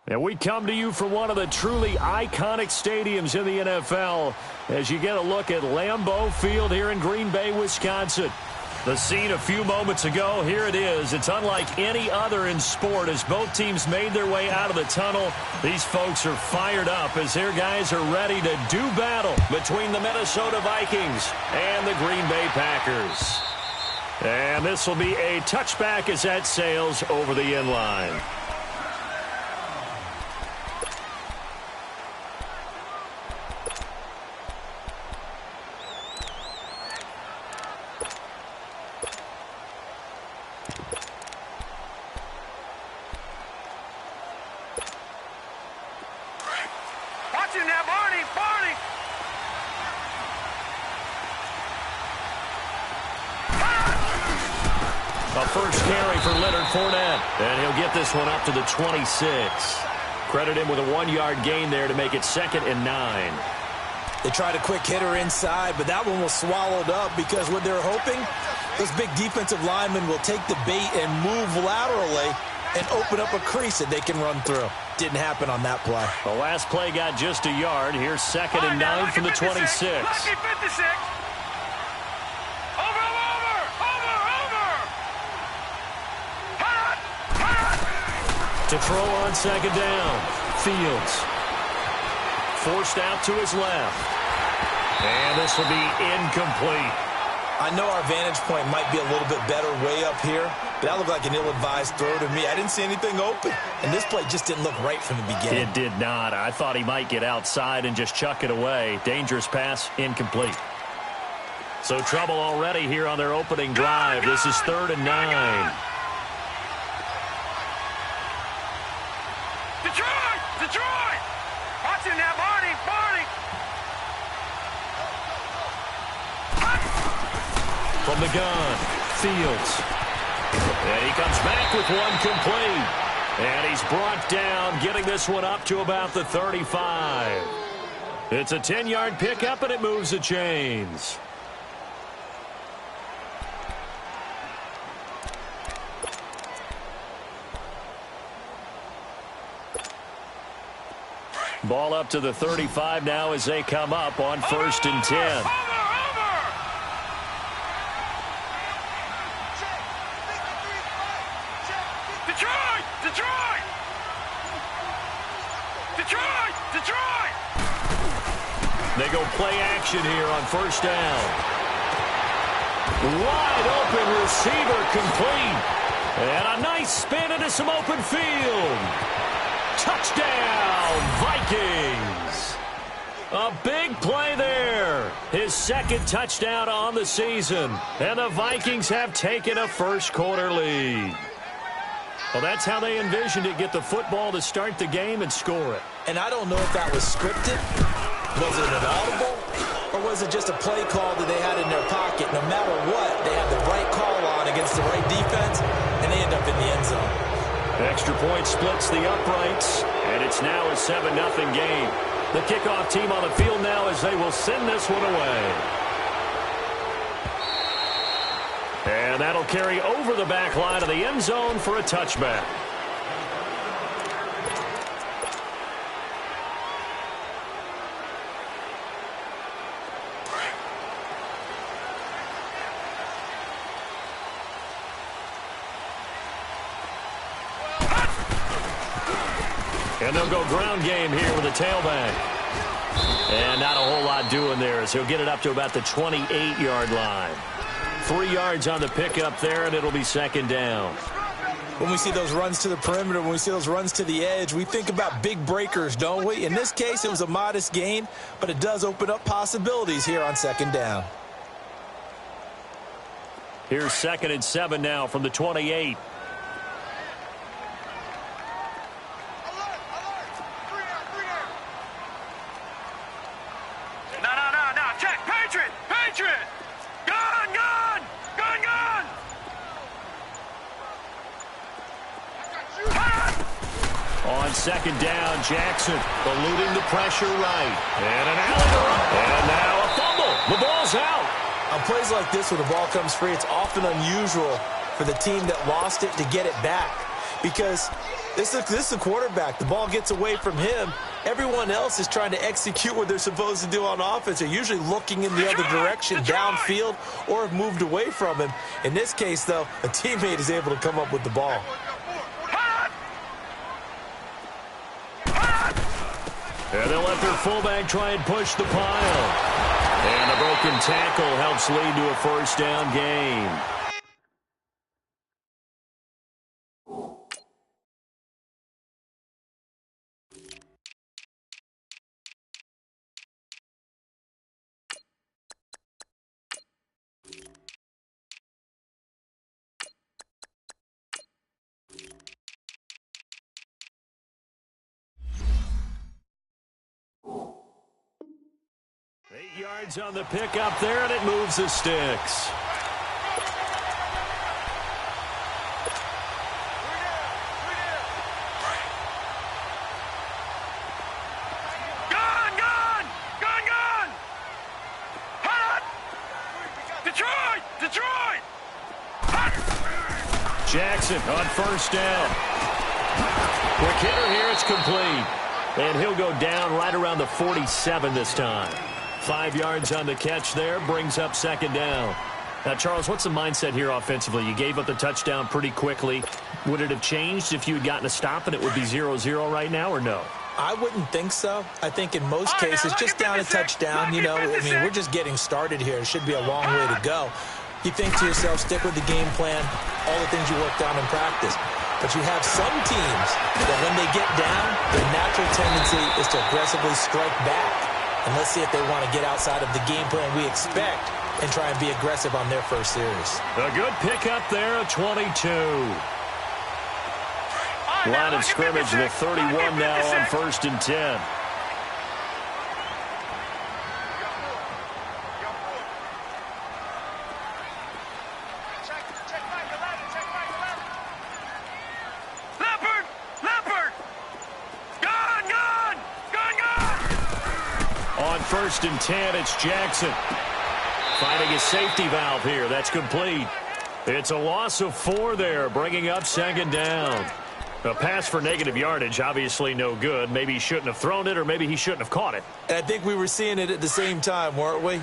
And we come to you from one of the truly iconic stadiums in the NFL as you get a look at Lambeau Field here in Green Bay, Wisconsin. The scene a few moments ago, here it is. It's unlike any other in sport as both teams made their way out of the tunnel. These folks are fired up as their guys are ready to do battle between the Minnesota Vikings and the Green Bay Packers. And this will be a touchback as that sails over the end line. A first carry for Leonard Fournette, and he'll get this one up to the 26. Credit him with a 1-yard gain there to make it 2nd and 9. They tried a quick hitter inside, but that one was swallowed up because what they're hoping, those big defensive linemen will take the bait and move laterally and open up a crease that they can run through. Didn't happen on that play. The last play got just a yard. Here's 2nd and 9 from the 26. Lucky 56. To throw on 2nd down. Fields. Forced out to his left. And this will be incomplete. I know our vantage point might be a little bit better way up here, but that looked like an ill-advised throw to me. I didn't see anything open, and this play just didn't look right from the beginning. It did not. I thought he might get outside and just chuck it away. Dangerous pass, incomplete. So trouble already here on their opening drive. This is 3rd and 9. Detroit! Watch him now, Barney! From the gun, Fields. And he comes back with one complete. And he's brought down, getting this one up to about the 35. It's a 10-yard pickup, and it moves the chains. Ball up to the 35 now as they come up on 1st and 10. Detroit! They go play action here on 1st down. Wide open receiver complete. And a nice spin into some open field. Touchdown, Vikings! A big play there. His 2nd touchdown on the season. And the Vikings have taken a first-quarter lead. Well, that's how they envisioned it. Get the football to start the game and score it. And I don't know if that was scripted. Was it an audible? Or was it just a play call that they had in their pocket? No matter what, they had the right call on against the right defense, and they end up in the end zone. Extra point splits the uprights, and it's now a 7-0 game. The kickoff team on the field now as they will send this one away. And that'll carry over the back line of the end zone for a touchback. And they'll go ground game here with a tailback. And not a whole lot doing there as he'll get it up to about the 28-yard line. 3 yards on the pickup there, and it'll be 2nd down. When we see those runs to the perimeter, when we see those runs to the edge, we think about big breakers, don't we? In this case, it was a modest gain, but it does open up possibilities here on 2nd down. Here's 2nd and 7 now from the 28. On 2nd down, Jackson eluding the pressure right. And an alley. And now a fumble. The ball's out. On plays like this where the ball comes free, it's often unusual for the team that lost it to get it back. Because This is a quarterback. The ball gets away from him. Everyone else is trying to execute what they're supposed to do on offense. They're usually looking in the other direction, downfield, or have moved away from him. In this case, though, a teammate is able to come up with the ball. And they'll let their fullback try and push the pile. And a broken tackle helps lead to a first down gain. Yards on the pickup there, and it moves the sticks. Gone! Hot! Detroit! Hot! Jackson on first down. Quick hitter here, it's complete. And he'll go down right around the 47 this time. 5 yards on the catch there, brings up second down. Now, Charles, what's the mindset here offensively? You gave up the touchdown pretty quickly. Would it have changed if you had gotten a stop and it would be 0-0 right now, or no? I wouldn't think so. I think in most cases, just down a touchdown, you know, I mean, we're just getting started here. It should be a long way to go. You think to yourself, stick with the game plan, all the things you worked on in practice. But you have some teams that when they get down, their natural tendency is to aggressively strike back. And let's see if they want to get outside of the game plan we expect and try and be aggressive on their first series. A good pickup there, a 22. Line of scrimmage, the 31 now on 1st and 10. On 1st and 10, it's Jackson. Finding his safety valve here. That's complete. It's a loss of 4 there, bringing up second down. A pass for negative yardage, obviously no good. Maybe he shouldn't have thrown it, or maybe he shouldn't have caught it. And I think we were seeing it at the same time, weren't we?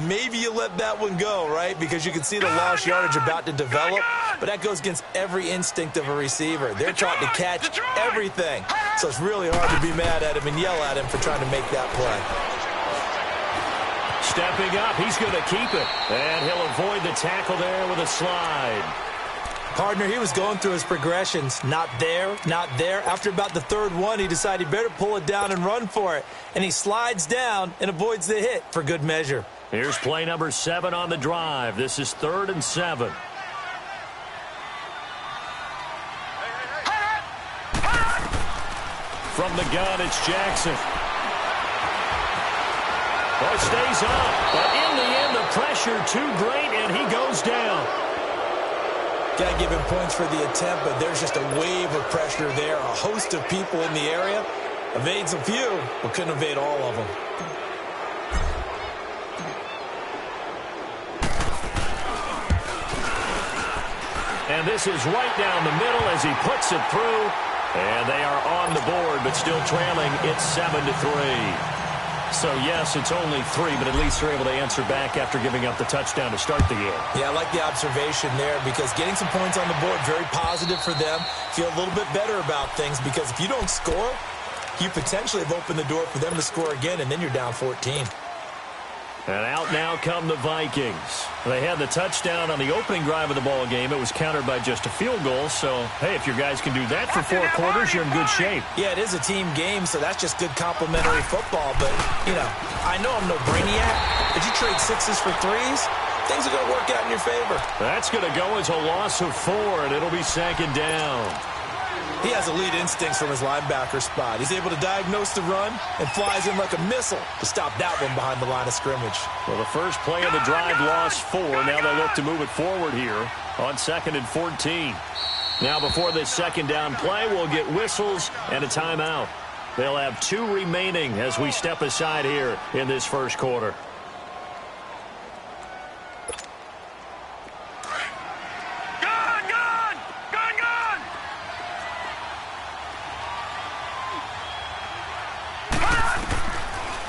Maybe you let that one go, right? Because you can see the lost yardage about to develop. But that goes against every instinct of a receiver. They're taught to catch everything. So it's really hard to be mad at him and yell at him for trying to make that play. Stepping up, he's going to keep it. And he'll avoid the tackle there with a slide. Partner, he was going through his progressions. Not there, not there. After about the 3rd one, he decided he better pull it down and run for it. And he slides down and avoids the hit for good measure. Here's play number 7 on the drive. This is 3rd and 7. From the gun, it's Jackson. Well, stays up, but in the end, the pressure too great, and he goes down. Got to give him points for the attempt, but there's just a wave of pressure there. A host of people in the area. Evades a few, but couldn't evade all of them. And this is right down the middle as he puts it through. And they are on the board, but still trailing. It's 7-3. So, yes, it's only 3, but at least they're able to answer back after giving up the touchdown to start the game. Yeah, I like the observation there because getting some points on the board, very positive for them. Feel a little bit better about things because if you don't score, you potentially have opened the door for them to score again, and then you're down 14. And out now come the Vikings. They had the touchdown on the opening drive of the ball game. It was countered by just a field goal. So, hey, if your guys can do that for 4 quarters, you're in good shape. Yeah, it is a team game, so that's just good complimentary football. But, you know, I know I'm no brainiac. But you trade 6s for 3s, things are going to work out in your favor. That's going to go as a loss of 4, and it'll be second down. He has elite instincts from his linebacker spot. He's able to diagnose the run and flies in like a missile to stop that one behind the line of scrimmage. Well, the first play of the drive lost 4. Now they look to move it forward here on 2nd and 14. Now before this second down play, we'll get whistles and a timeout. They'll have 2 remaining as we step aside here in this first quarter.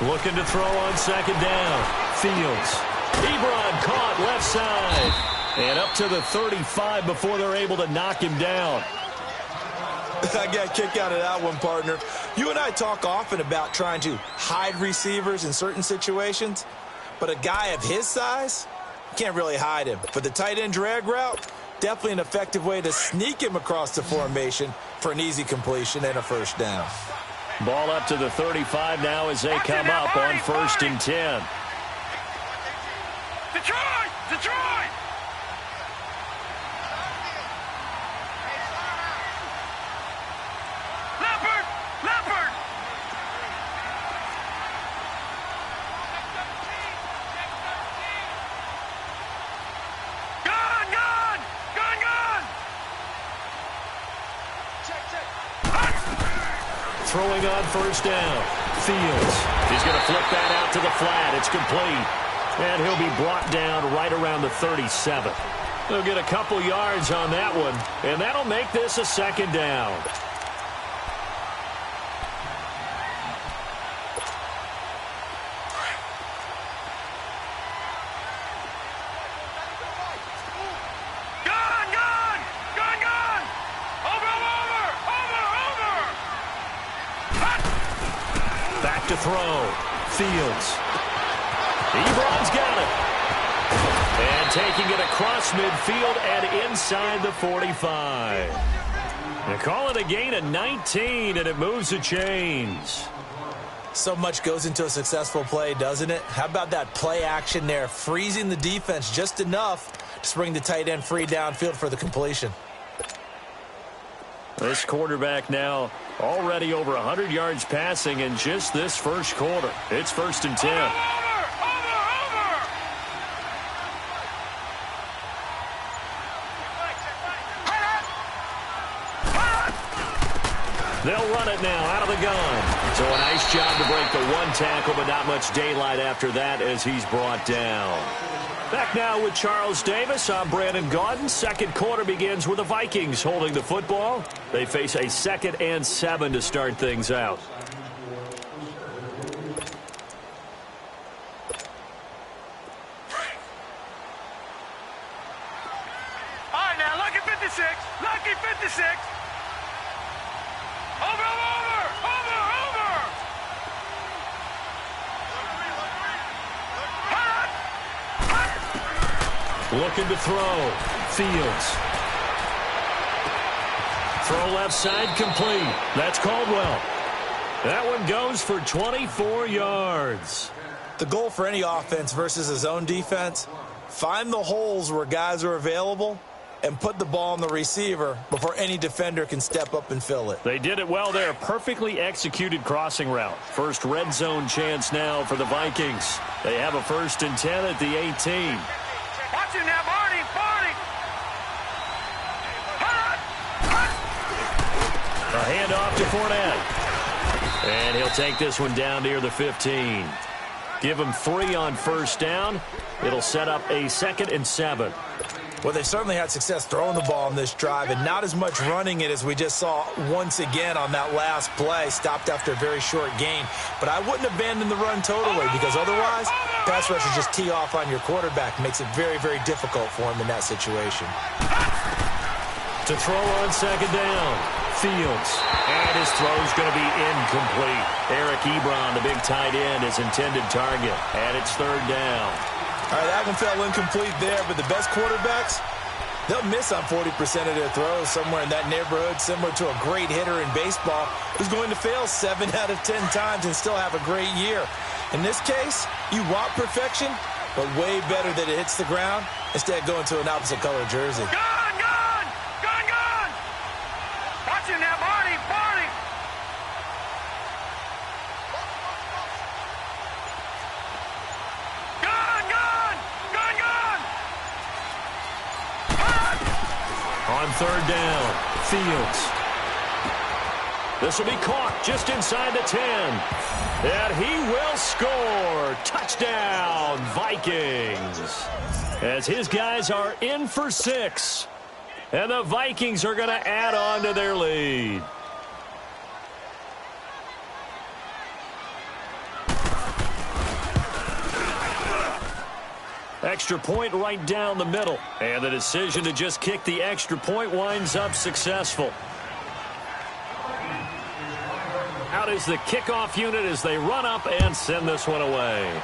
Looking to throw on second down. Fields. Ebron caught left side. And up to the 35 before they're able to knock him down. I got a kick out of that one, partner. You and I talk often about trying to hide receivers in certain situations, but a guy of his size, you can't really hide him. But the tight end drag route, definitely an effective way to sneak him across the formation for an easy completion and a first down. Ball up to the 35 now as they come up on 1st and 10. Detroit! Detroit! Leopard! Leopard! Gun! Gun! Gun! Gun! Throwing on 1st down. Fields. He's going to flip that out to the flat. It's complete. And he'll be brought down right around the 37. They'll get a couple yards on that one, and that'll make this a 2nd down. Gun! Gun! Gun! Gun! Over! Back to throw. Fields. Ebron's got it. And taking it across midfield and inside the 45. They call it a gain of 19, and it moves the chains. So much goes into a successful play, doesn't it? How about that play action there, freezing the defense just enough to bring the tight end free downfield for the completion. This quarterback now already over 100 yards passing in just this first quarter. It's 1st and 10. They'll run it now out of the gun. So a nice job to break the one tackle, but not much daylight after that as he's brought down. Back now with Charles Davis. I'm Brandon Gaudin. Second quarter begins with the Vikings holding the football. They face a 2nd and 7 to start things out. All right, now, lucky 56. Lucky 56. Over! Looking to throw. Fields. Throw left side complete. That's Caldwell. That one goes for 24 yards. The goal for any offense versus a zone defense, find the holes where guys are available and put the ball on the receiver before any defender can step up and fill it. They did it well there. Perfectly executed crossing route. First red zone chance now for the Vikings. They have a 1st and 10 at the 18. Watch it now, Barney! Barney! A handoff to Fournette. And he'll take this one down near the 15. Give him 3 on 1st down. It'll set up a 2nd and 7. Well, they certainly had success throwing the ball on this drive and not as much running it as we just saw once again on that last play. Stopped after a very short gain. But I wouldn't abandon the run totally because otherwise, pass rushers just tee off on your quarterback. Makes it very, very difficult for him in that situation. To throw on 2nd down. Fields. And his throw's going to be incomplete. Eric Ebron, the big tight end, his intended target. And it's 3rd down. All right, that one fell incomplete there, but the best quarterbacks, they'll miss on 40% of their throws, somewhere in that neighborhood, similar to a great hitter in baseball who's going to fail 7 out of 10 times and still have a great year. In this case, you want perfection, but way better that it hits the ground instead of going to an opposite color jersey. Gun! Gun! Gun! Gun! Watch it now, Barney! Barney! Gun! Gun! Gun! Gun! On 3rd down, Fields. This will be caught just inside the 10. And he will score. Touchdown, Vikings. As his guys are in for 6. And the Vikings are going to add on to their lead. Extra point right down the middle. And the decision to just kick the extra point winds up successful. Out is the kickoff unit as they run up and send this one away.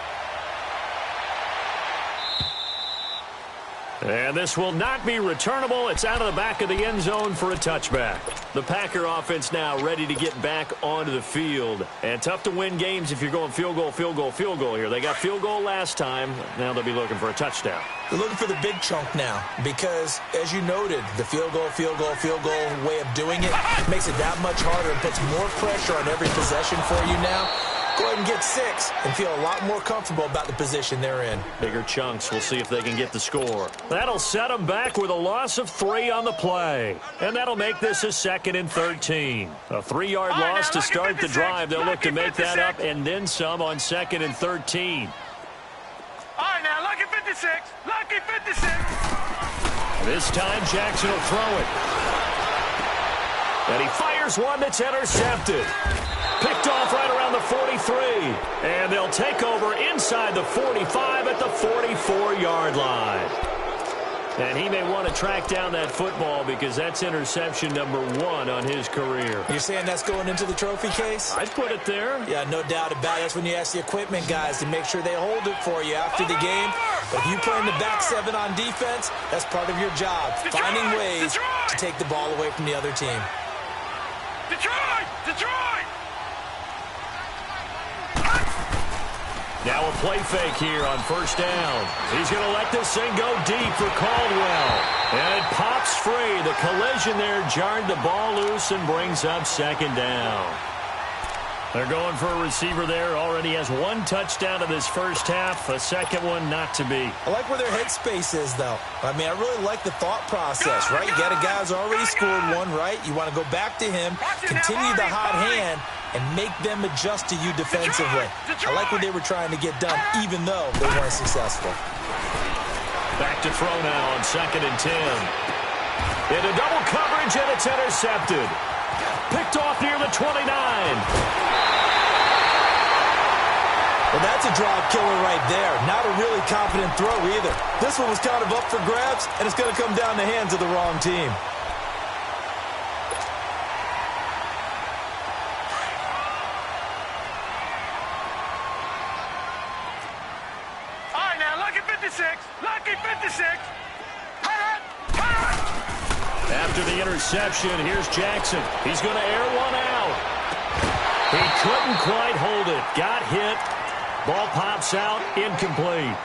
And this will not be returnable. It's out of the back of the end zone for a touchback. The Packer offense now ready to get back onto the field. And tough to win games if you're going field goal, field goal, field goal here. They got field goal last time. Now they'll be looking for a touchdown. They're looking for the big chunk now because, as you noted, the field goal, field goal, field goal way of doing it makes it that much harder and puts more pressure on every possession for you now. Go ahead and get 6 and feel a lot more comfortable about the position they're in. Bigger chunks. We'll see if they can get the score. That'll set them back with a loss of 3 on the play. And that'll make this a 2nd and 13. A 3-yard loss to start the drive. They'll look to make that up and then some on 2nd and 13. All right, now, lucky 56. Lucky 56. This time, Jackson will throw it. And he fires one that's intercepted. Picked off right around the 43. And they'll take over inside the 45 at the 44-yard line. And he may want to track down that football because that's interception number 1 on his career. You're saying that's going into the trophy case? I'd put it there. Yeah, no doubt about it. That's when you ask the equipment guys to make sure they hold it for you after the game. But if you play in the back 7 on defense, that's part of your job, finding ways to take the ball away from the other team. Detroit! Detroit! Now a play fake here on first down. He's going to let this thing go deep for Caldwell. And it pops free. The collision there jarred the ball loose and brings up 2nd down. They're going for a receiver there. Already has 1 touchdown in this first half. A second one not to be. I like where their headspace is, though. I mean, I really like the thought process, right? You got a guy who's already scored 1, right? You want to go back to him, continue the hot hand, and make them adjust to you defensively. I like what they were trying to get done, even though they weren't successful. Back to throw now on 2nd and 10. Into double coverage, and it's intercepted. Picked off near the 29. Well, that's a drive killer right there. Not a really confident throw either. This one was kind of up for grabs, and it's going to come down the hands of the wrong team. All right, now, lucky 56. Lucky 56. After the interception, here's Jackson. He's going to air one out. He couldn't quite hold it. Got hit. Ball pops out. Incomplete.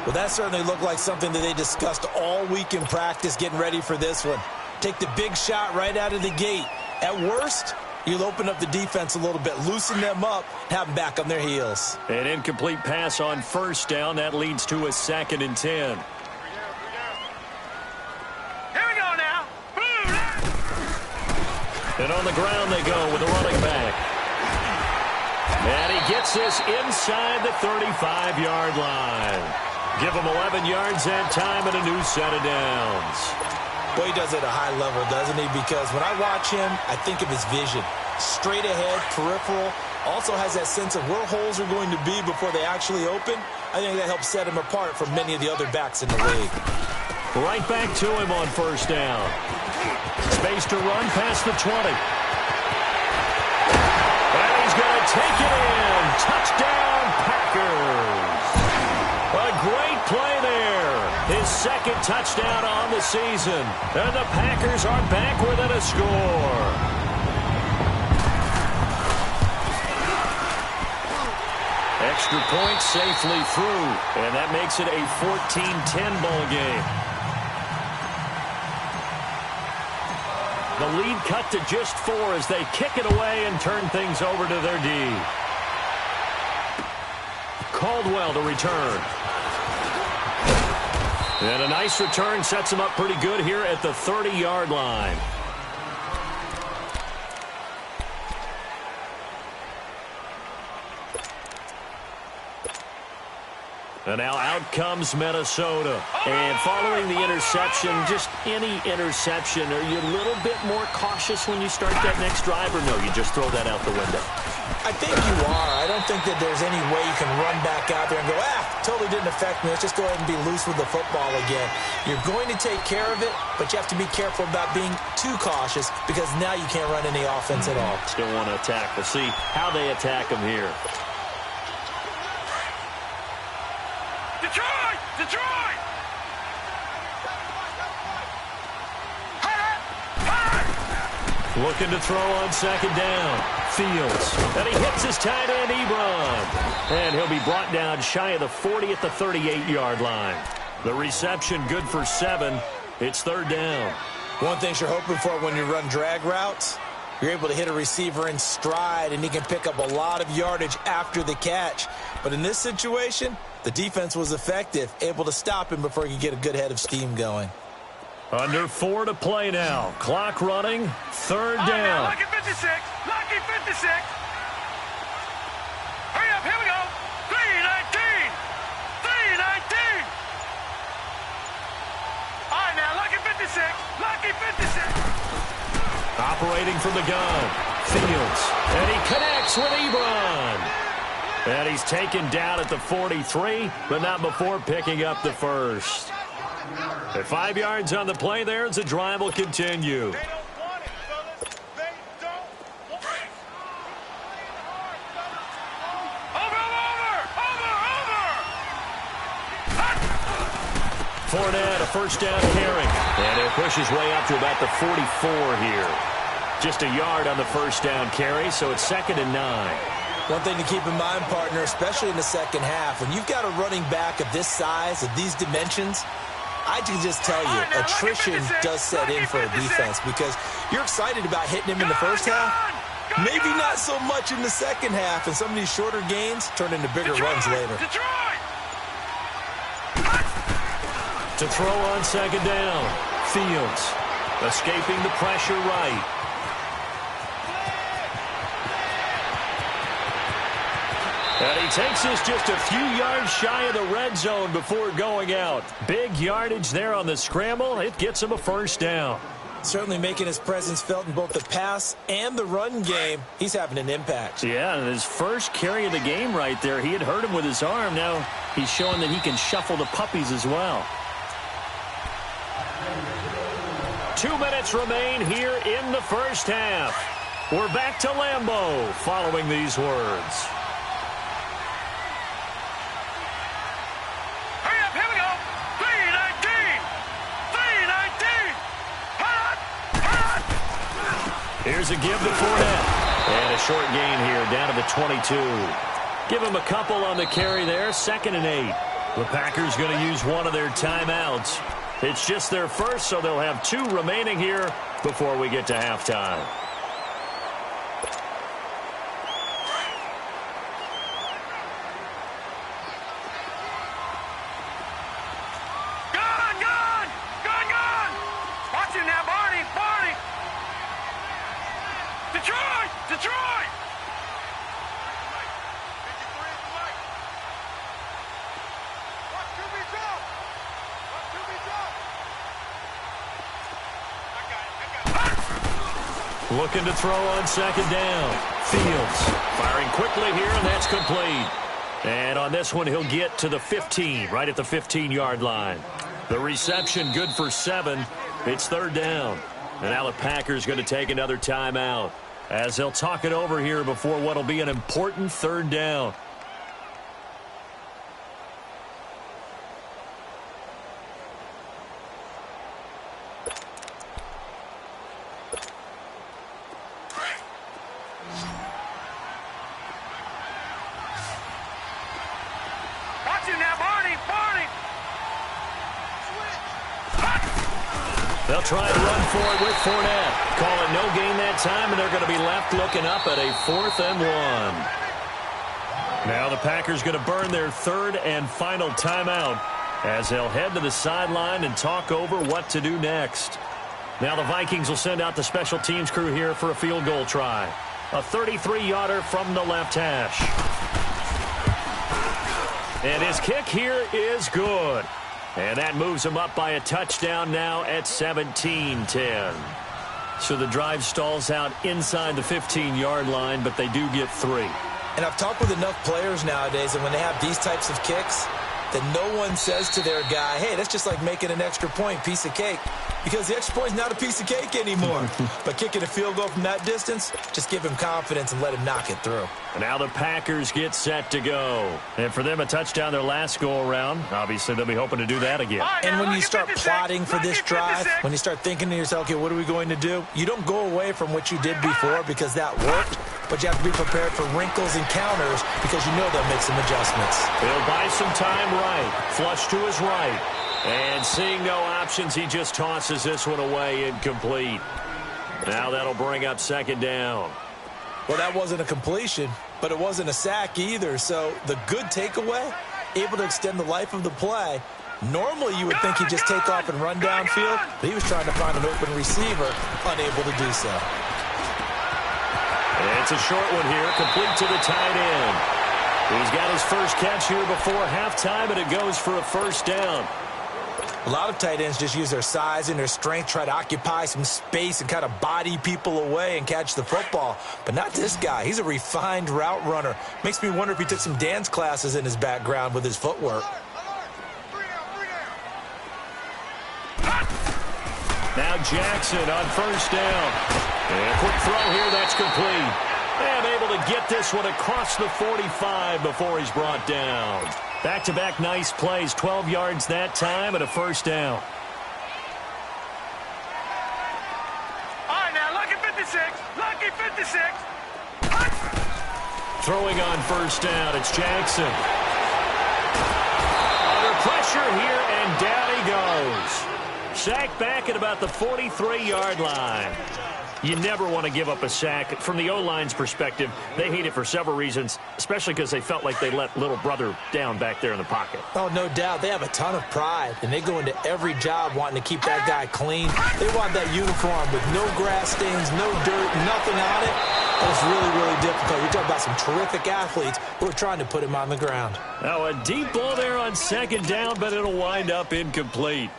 Well, that certainly looked like something that they discussed all week in practice getting ready for this one. Take the big shot right out of the gate. At worst, you'll open up the defense a little bit, loosen them up, have them back on their heels. An incomplete pass on first down. That leads to a 2nd and 10. And on the ground they go with the running back. And he gets this inside the 35-yard line. Give him 11 yards that time and a new set of downs. Well, he does it at a high level, doesn't he? Because when I watch him, I think of his vision. Straight ahead, peripheral. Also has that sense of where holes are going to be before they actually open. I think that helps set him apart from many of the other backs in the league. Right back to him on first down. Space to run past the 20. And he's going to take it in. Touchdown, Packers. A great play there. His 2nd touchdown on the season. And the Packers are back within a score. Extra point safely through. And that makes it a 14-10 ball game. The lead cut to just 4 as they kick it away and turn things over to their D. Caldwell to return. And a nice return sets him up pretty good here at the 30-yard line. And now out comes Minnesota. And following the interception, just any interception, are you a little bit more cautious when you start that next drive, or no, you just throw that out the window? I think you are. I don't think that there's any way you can run back out there and go, totally didn't affect me. Let's just go ahead and be loose with the football again. You're going to take care of it, but you have to be careful about being too cautious because now you can't run any offense at all. Still want to attack. We'll see how they attack him here. Detroit! Detroit! Looking to throw on second down. Fields. And he hits his tight end, Ebron. And he'll be brought down shy of the 40 at the 38-yard line. The reception good for 7. It's third down. One thing you're hoping for when you run drag routes, you're able to hit a receiver in stride, and he can pick up a lot of yardage after the catch. But in this situation, the defense was effective, able to stop him before he could get a good head of steam going. Under 4 to play now. Clock running. Third down. Now, Lucky 56. Lucky 56. Hurry up. Here we go. 3:19. 3:19. All right, now, Lucky 56. Lucky 56. Operating from the gun. Fields. And he connects with Ebron. And he's taken down at the 43, but not before picking up the first. At 5 yards on the play there as the drive will continue. They don't want it, fellas. They don't want it. Over. Fournette, a first down carry. And he'll push his way up to about the 44 here. Just a yard on the first down carry, so it's 2nd and 9. One thing to keep in mind, partner, especially in the second half, when you've got a running back of this size, of these dimensions, I can just tell you, attrition does set in for a defense because you're excited about hitting him in the first half, maybe not so much in the second half, and some of these shorter gains turn into bigger runs later. To throw on second down, Fields escaping the pressure right. And he takes us just a few yards shy of the red zone before going out. Big yardage there on the scramble. It gets him a first down. Certainly making his presence felt in both the pass and the run game. He's having an impact. Yeah, and his first carry of the game right there, he had hurt him with his arm. Now he's showing that he can shuffle the puppies as well. 2 minutes remain here in the first half. We're back to Lambeau following these words. Here's a give to Fournette. And a short gain here down to the 22. Give him a couple on the carry there. 2nd and 8. The Packers going to use one of their timeouts. It's just their first, so they'll have 2 remaining here before we get to halftime. Detroit! Looking to throw on second down. Fields firing quickly here, and that's complete. And on this one, he'll get to the 15, right at the 15-yard line. The reception good for 7. It's third down. And now the Packers going to take another timeout as they'll talk it over here before what will be an important third down. They'll try and run for it with Fournette. Call it no gain that time, and they're going to be left looking up at a 4th and 1. Now the Packers going to burn their third and final timeout as they'll head to the sideline and talk over what to do next. Now the Vikings will send out the special teams crew here for a field goal try. A 33-yarder from the left hash. And his kick here is good. And that moves him up by a touchdown now at 17-10. So the drive stalls out inside the 15-yard line, but they do get 3. And I've talked with enough players nowadays, and when they have these types of kicks, that no one says to their guy, hey, that's just like making an extra point, piece of cake. Because the extra point is not a piece of cake anymore. But kicking a field goal from that distance, just give him confidence and let him knock it through. And now the Packers get set to go. And for them, a touchdown their last go-around. Obviously, they'll be hoping to do that again. And when you start plotting for this drive, when you start thinking to yourself, okay, what are we going to do? You don't go away from what you did before because that worked. But you have to be prepared for wrinkles and counters because you know they'll make some adjustments. He'll buy some time right. Flush to his right. And seeing no options, he just tosses this one away incomplete. Now that'll bring up second down. Well, that wasn't a completion, but it wasn't a sack either. So the good takeaway, able to extend the life of the play. Normally you would think he'd just take off and run downfield, but he was trying to find an open receiver, unable to do so. It's a short one here, complete to the tight end. He's got his first catch here before halftime, and it goes for a first down. A lot of tight ends just use their size and their strength, try to occupy some space and kind of body people away and catch the football. But not this guy. He's a refined route runner. Makes me wonder if he took some dance classes in his background with his footwork. Now Jackson on first down. And quick throw here, that's complete. And able to get this one across the 45 before he's brought down. Back-to-back nice plays, 12 yards that time and a first down. All right, now, lucky 56. Lucky 56. Throwing on first down, it's Jackson. Under pressure here, and down he goes. Sacked back at about the 43-yard line. You never want to give up a sack. From the O-line's perspective, they hate it for several reasons, especially because they felt like they let little brother down back there in the pocket. Oh, no doubt. They have a ton of pride, and they go into every job wanting to keep that guy clean. They want that uniform with no grass stains, no dirt, nothing on it. It's really, really difficult. You're talking about some terrific athletes who are trying to put him on the ground. Now, a deep ball there on second down, but it'll wind up incomplete.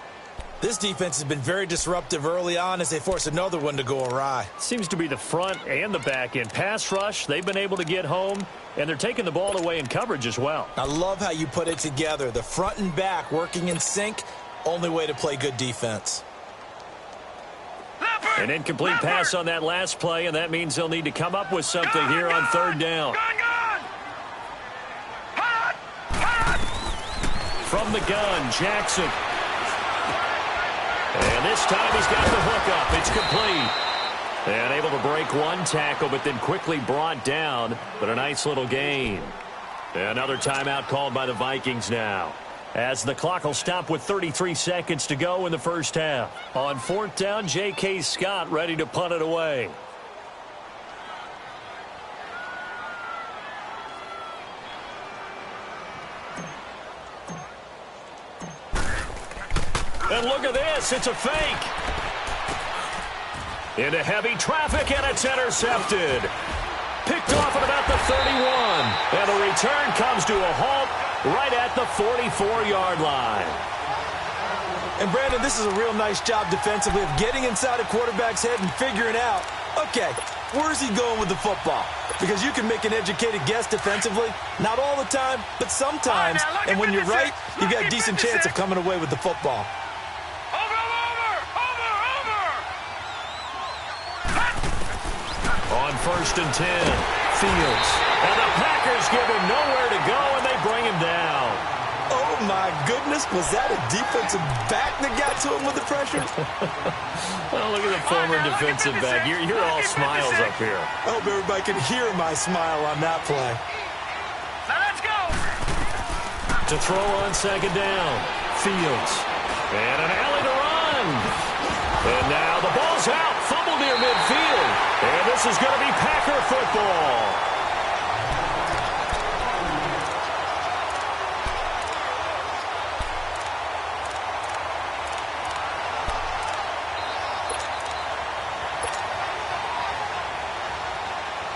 This defense has been very disruptive early on as they force another one to go awry. Seems to be the front and the back end. Pass rush, they've been able to get home, and they're taking the ball away in coverage as well. I love how you put it together. The front and back working in sync, only way to play good defense. An incomplete pass on that last play, and that means they'll need to come up with something here on third down. From the gun, Jackson. And this time he's got the hook up. It's complete. And able to break one tackle, but then quickly brought down. But a nice little gain. Another timeout called by the Vikings now, as the clock will stop with 33 seconds to go in the first half. On fourth down, J.K. Scott ready to punt it away. And look at this, it's a fake. Into heavy traffic, and it's intercepted. Picked off at about the 31. And the return comes to a halt right at the 44-yard line. And Brandon, this is a real nice job defensively of getting inside a quarterback's head and figuring out, okay, where's he going with the football? Because you can make an educated guess defensively. Not all the time, but sometimes. And when you're right, you've got a decent chance of coming away with the football. On first and 10, Fields. And the Packers give him nowhere to go, and they bring him down. Oh, my goodness. Was that a defensive back that got to him with the pressure? Well, look at the former defensive back. You're all smiles up here. I hope everybody can hear my smile on that play. Now let's go. To throw on second down, Fields. And an alley to run. And now the ball's out. Fumble near midfield. And this is going to be Packer football.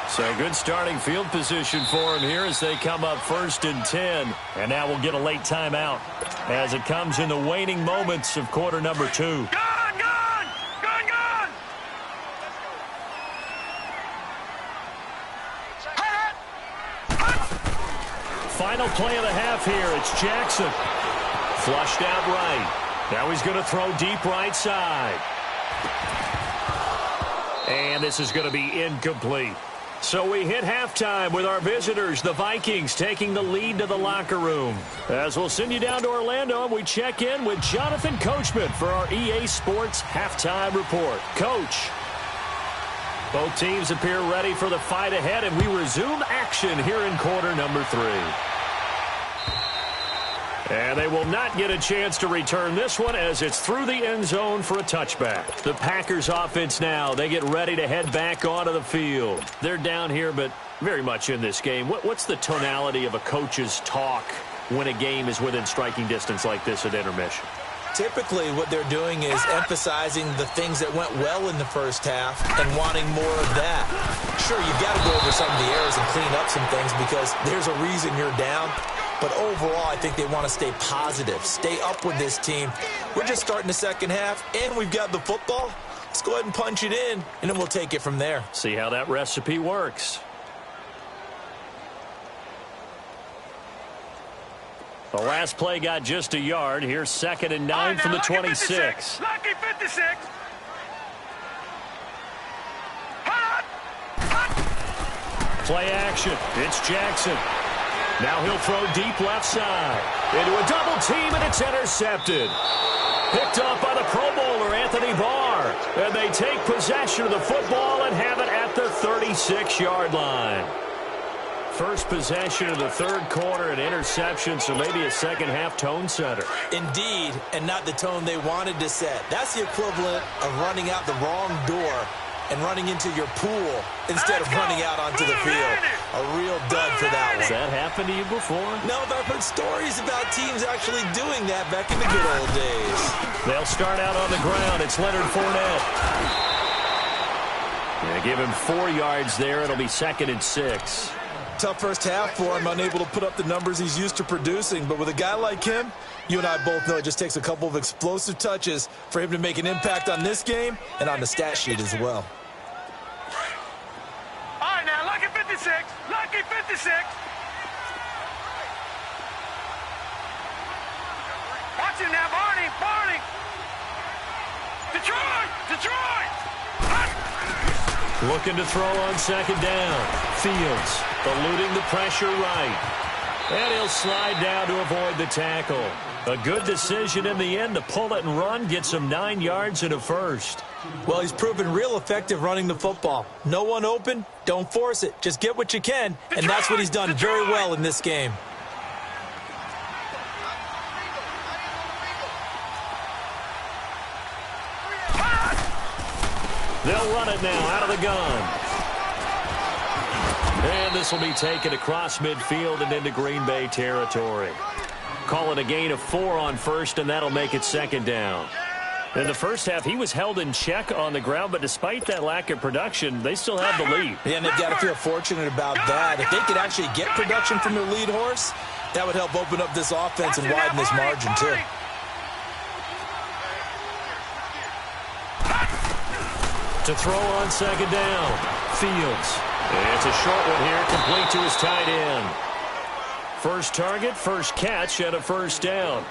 So good starting field position for him here as they come up first and 10. And now we'll get a late timeout as it comes in the waning moments of quarter number 2. Final play of the half here. It's Jackson. Flushed out right. Now he's going to throw deep right side. And this is going to be incomplete. So we hit halftime with our visitors, the Vikings, taking the lead to the locker room. As we'll send you down to Orlando, and we check in with Jonathan Coachman for our EA Sports Halftime Report. Coach. Both teams appear ready for the fight ahead, and we resume action here in quarter number 3. And they will not get a chance to return this one as it's through the end zone for a touchback. The Packers offense now, they get ready to head back onto the field. They're down here, but very much in this game. What's the tonality of a coach's talk when a game is within striking distance like this at intermission? Typically, what they're doing is emphasizing the things that went well in the first half and wanting more of that. Sure, you've got to go over some of the errors and clean up some things because there's a reason you're down. But overall, I think they want to stay positive, stay up with this team. We're just starting the second half, and we've got the football. Let's go ahead and punch it in, and then we'll take it from there. See how that recipe works. The last play got just a yard. Here's 2nd and 9 from the 26. Lucky 56. Play action. It's Jackson. Now he'll throw deep left side. Into a double team, and it's intercepted. Picked off by the Pro Bowler, Anthony Barr. And they take possession of the football and have it at the 36-yard line. First possession of the third quarter, an interception, so maybe a second-half tone setter. Indeed, and not the tone they wanted to set. That's the equivalent of running out the wrong door and running into your pool instead of running out onto the field. A real dud for that one. Has that happened to you before? No, but I've heard stories about teams actually doing that back in the good old days. They'll start out on the ground. It's Leonard Fournette. Yeah, give him 4 yards there. It'll be 2nd and 6. Tough first half for him, unable to put up the numbers he's used to producing. But with a guy like him, you and I both know it just takes a couple of explosive touches for him to make an impact on this game and on the stat sheet as well. All right, now, lucky 56. Lucky 56. Watch him now, Barney. Barney. Detroit. Detroit. Looking to throw on 2nd down. Fields eluding the pressure right. And he'll slide down to avoid the tackle. A good decision in the end to pull it and run. Gets him 9 yards and a first. Well, he's proven real effective running the football. No one open, don't force it. Just get what you can, and that's what he's done very well in this game. They'll run it now out of the gun. And this will be taken across midfield and into Green Bay territory. Call it a gain of 4 on first, and that'll make it 2nd down. In the first half, he was held in check on the ground, but despite that lack of production, they still have the lead. Yeah, and they've got to feel fortunate about that. If they could actually get production from their lead horse, that would help open up this offense and widen this margin, too. To throw on 2nd down, Fields. It's a short one here, complete to his tight end. First target, first catch, and a first down.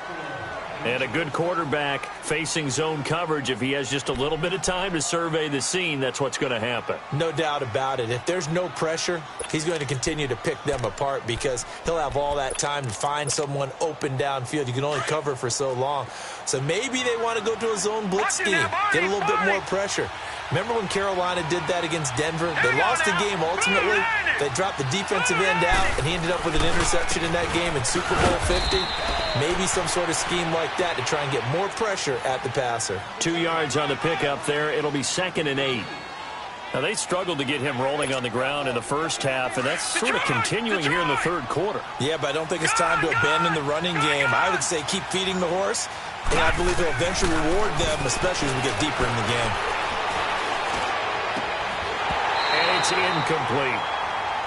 And a good quarterback facing zone coverage. If he has just a little bit of time to survey the scene, that's what's going to happen. No doubt about it. If there's no pressure, he's going to continue to pick them apart because he'll have all that time to find someone open downfield. You can only cover for so long. So maybe they want to go to a zone blitz scheme, get a little bit more pressure. Remember when Carolina did that against Denver? They lost the game ultimately. They dropped the defensive end out, and he ended up with an interception in that game in Super Bowl 50. Maybe some sort of scheme like that to try and get more pressure at the passer. 2 yards on the pickup there. It'll be 2nd and 8. Now, they struggled to get him rolling on the ground in the first half, and that's sort of continuing here in the third quarter. Yeah, but I don't think it's time to abandon the running game. I would say keep feeding the horse, and I believe he'll eventually reward them, especially as we get deeper in the game. It's incomplete.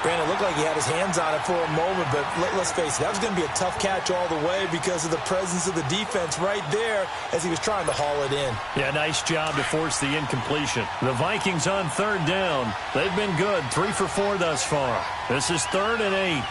Brandon, it looked like he had his hands on it for a moment, but let's face it, that was going to be a tough catch all the way because of the presence of the defense right there as he was trying to haul it in. Yeah, nice job to force the incompletion. The Vikings on 3rd down. They've been good, 3 for 4 thus far. This is 3rd and 8.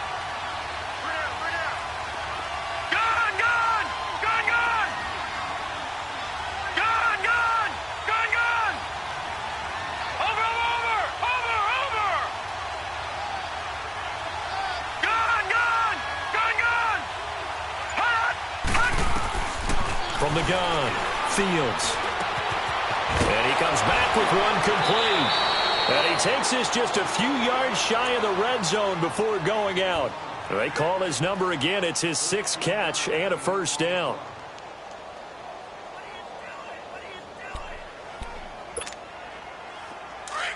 From the gun, Fields. And he comes back with one complete. And he takes this just a few yards shy of the red zone before going out. They call his number again. It's his 6th catch and a first down.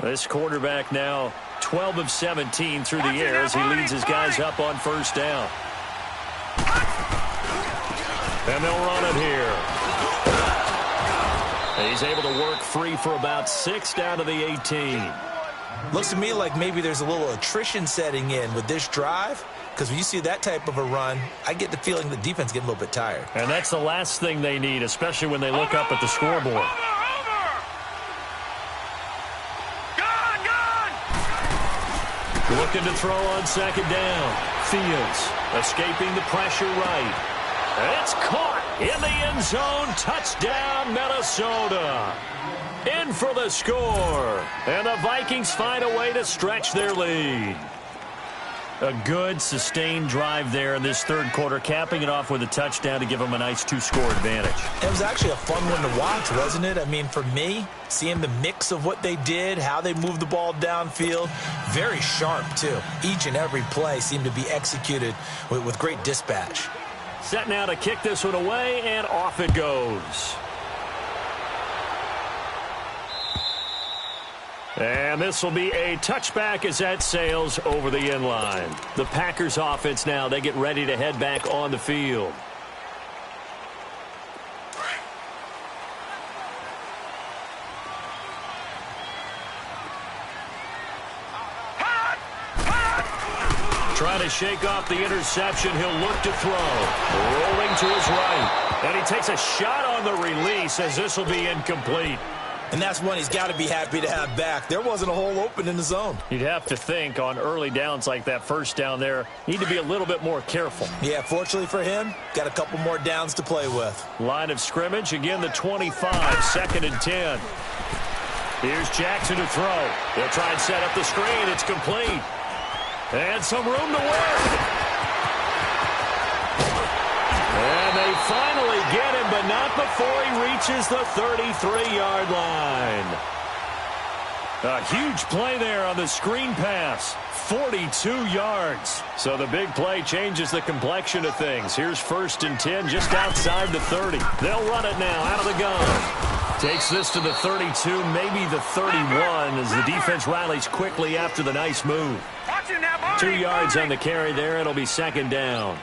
This quarterback now 12 of 17 through the air as he leads his guys up on first down. And they'll run it here. He's able to work free for about 6 down to the 18. Looks to me like maybe there's a little attrition setting in with this drive, because when you see that type of a run, I get the feeling the defense getting a little bit tired. And that's the last thing they need, especially when they look up at the scoreboard. Looking to throw on second down. Fields escaping the pressure right. And it's caught in the end zone. Touchdown, Minnesota. In for the score. And the Vikings find a way to stretch their lead. A good, sustained drive there in this third quarter, capping it off with a touchdown to give them a nice 2-score advantage. It was actually a fun one to watch, wasn't it? I mean, for me, seeing the mix of what they did, how they moved the ball downfield, very sharp, too. Each and every play seemed to be executed with great dispatch. Set now to kick this one away, and off it goes. And this will be a touchback as that sails over the end line. The Packers offense now, they get ready to head back on the field. Trying to shake off the interception. He'll look to throw. Rolling to his right. And he takes a shot on the release as this will be incomplete. And that's one he's got to be happy to have back. There wasn't a hole open in the zone. You'd have to think on early downs like that first down there, need to be a little bit more careful. Yeah, fortunately for him, got a couple more downs to play with. Line of scrimmage, again the 25, second and 10. Here's Jackson to throw. They'll try and set up the screen. It's complete. And some room to work. And they finally get him, but not before he reaches the 33-yard line. A huge play there on the screen pass. 42 yards. So the big play changes the complexion of things. Here's first and 10 just outside the 30. They'll run it now out of the gun. Takes this to the 32, maybe the 31, as the defense rallies quickly after the nice move. 2 yards on the carry there. It'll be second down.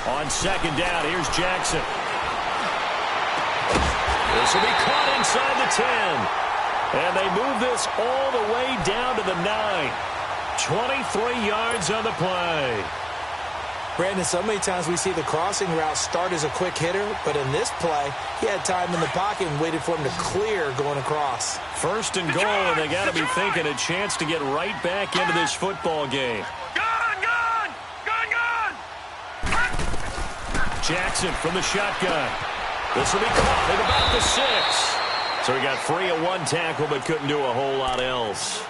On second down, here's Jackson. This will be caught inside the 10. And they move this all the way down to the 9. 23 yards on the play. Brandon, so many times we see the crossing route start as a quick hitter, but in this play, he had time in the pocket and waited for him to clear going across. First and goal, and they got to be thinking a chance to get right back into this football game. Jackson from the shotgun. This will be caught at about the 6. So he got free of one tackle but couldn't do a whole lot else.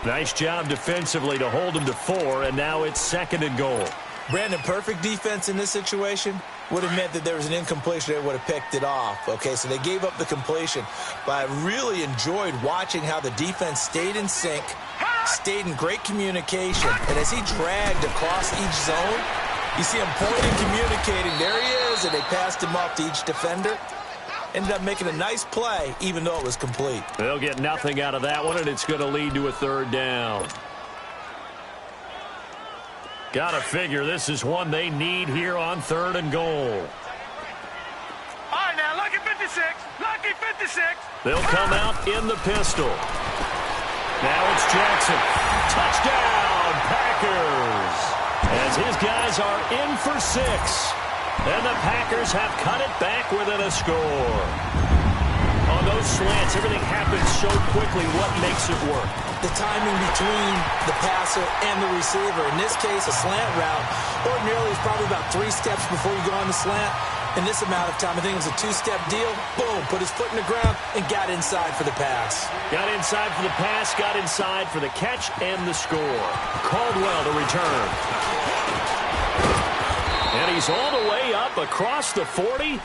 Nice job defensively to hold him to 4, and now it's second and goal. Brandon, perfect defense in this situation would have meant that there was an incompletion that would have picked it off. Okay, so they gave up the completion. But I really enjoyed watching how the defense stayed in sync, stayed in great communication. And as he dragged across each zone, you see him pointing, communicating. There he is, and they passed him off to each defender. Ended up making a nice play, even though it was complete. They'll get nothing out of that one, and it's going to lead to a third down. Got to figure this is one they need here on third and goal. All right, now, lucky 56. Lucky 56. They'll come out in the pistol. Now it's Jackson. Touchdown, Packers. As his guys are in for 6. And the Packers have cut it back within a score. On those slants, everything happens so quickly. What makes it work? The timing between the passer and the receiver. In this case, a slant route ordinarily is probably about 3 steps before you go on the slant. In this amount of time, I think it was a 2-step deal. Boom, put his foot in the ground and got inside for the pass. Got inside for the pass, got inside for the catch and the score. Caldwell to return. And he's all the way up across the 40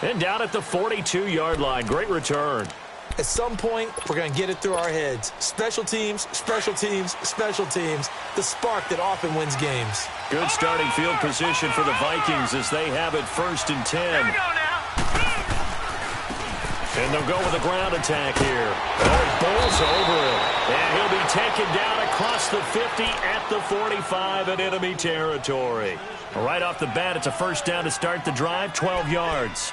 and down at the 42-yard line. Great return. At some point, we're going to get it through our heads. Special teams, special teams, special teams. The spark that often wins games. Good starting field position for the Vikings as they have it 1st and 10. Here we go now. And they'll go with a ground attack here. Oh, he bowls over it. And he'll be taken down across the 50 at the 45 in enemy territory. Right off the bat, it's a first down to start the drive, 12 yards.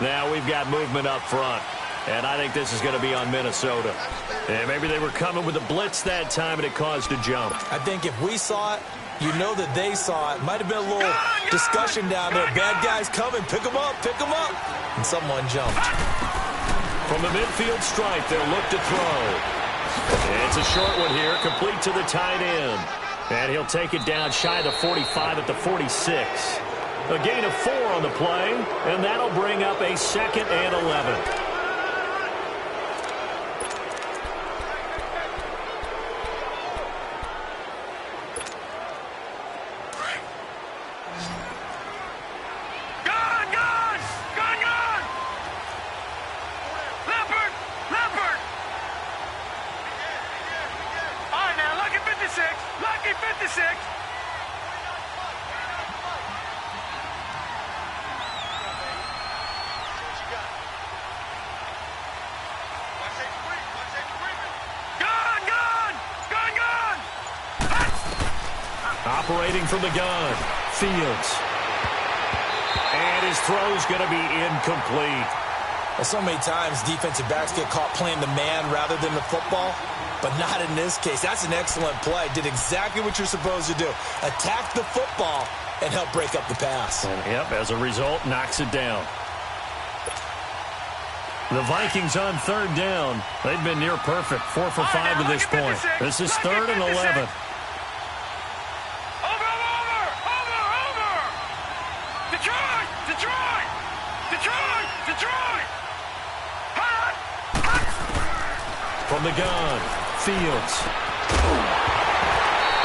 Now we've got movement up front, and I think this is going to be on Minnesota. And maybe they were coming with a blitz that time, and it caused a jump. I think if we saw it, you know that they saw it. Might have been a little discussion down there. Bad guys coming. Pick them up. Pick them up. And someone jumped. From the midfield stripe, they'll look to throw. And it's a short one here, complete to the tight end. And he'll take it down shy of the 45 at the 46. A gain of 4 on the play, and that'll bring up a 2nd and 11. Operating from the gun, Fields. And his throw's going to be incomplete. Well, so many times defensive backs get caught playing the man rather than the football, but not in this case. That's an excellent play. Did exactly what you're supposed to do. Attack the football and help break up the pass. And, yep, as a result, knocks it down. The Vikings on 3rd down. They've been near perfect, 4 for 5 to this point. This is 3rd and 11. From the gun, Fields.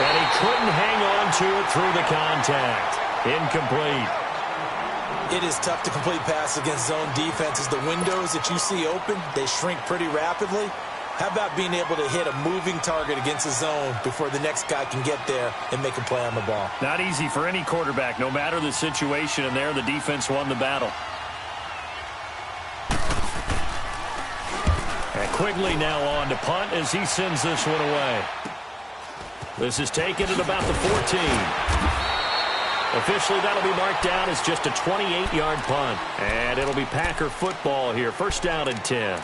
And he couldn't hang on to it through the contact. Incomplete. It is tough to complete passes against zone defenses. The windows that you see open, they shrink pretty rapidly. How about being able to hit a moving target against a zone before the next guy can get there and make a play on the ball? Not easy for any quarterback, no matter the situation, and there the defense won the battle. And Quigley now on to punt as he sends this one away. This is taken at about the 14. Officially, that'll be marked down as just a 28-yard punt. And it'll be Packer football here. 1st down and 10.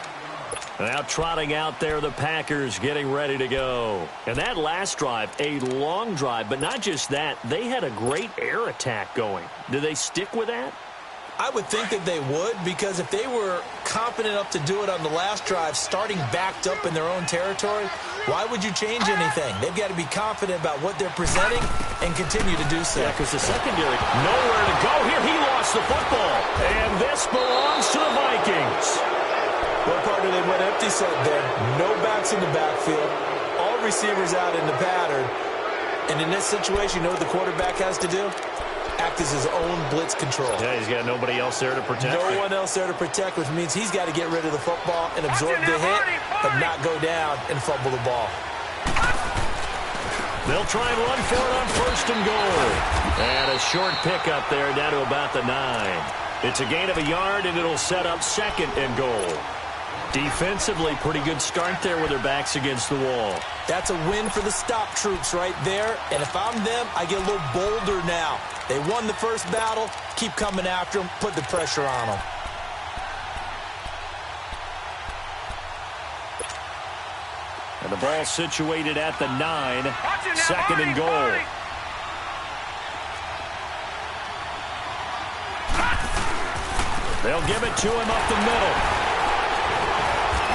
Now trotting out there, the Packers getting ready to go. And that last drive, a long drive, but not just that. They had a great air attack going. Do they stick with that? I would think that they would, because if they were confident enough to do it on the last drive, starting backed up in their own territory, why would you change anything? They've got to be confident about what they're presenting and continue to do so. Yeah, because the secondary, nowhere to go here. He lost the football. And this belongs to the Vikings. What part did they went empty set there? No backs in the backfield. All receivers out in the pattern. And in this situation, you know what the quarterback has to do? Act as his own blitz control. Yeah, he's got nobody else there to protect. No one else there to protect, which means he's got to get rid of the football and absorb the hit, but not go down and fumble the ball. They'll try and run for it on 1st and goal. And a short pickup there down to about the 9. It's a gain of a yard, and it'll set up 2nd and goal. Defensively, pretty good start there with their backs against the wall. That's a win for the stop troops right there. And if I'm them, I get a little bolder now. They won the first battle. Keep coming after them. Put the pressure on them. And the ball situated at the 9. 2nd and goal. They'll give it to him up the middle.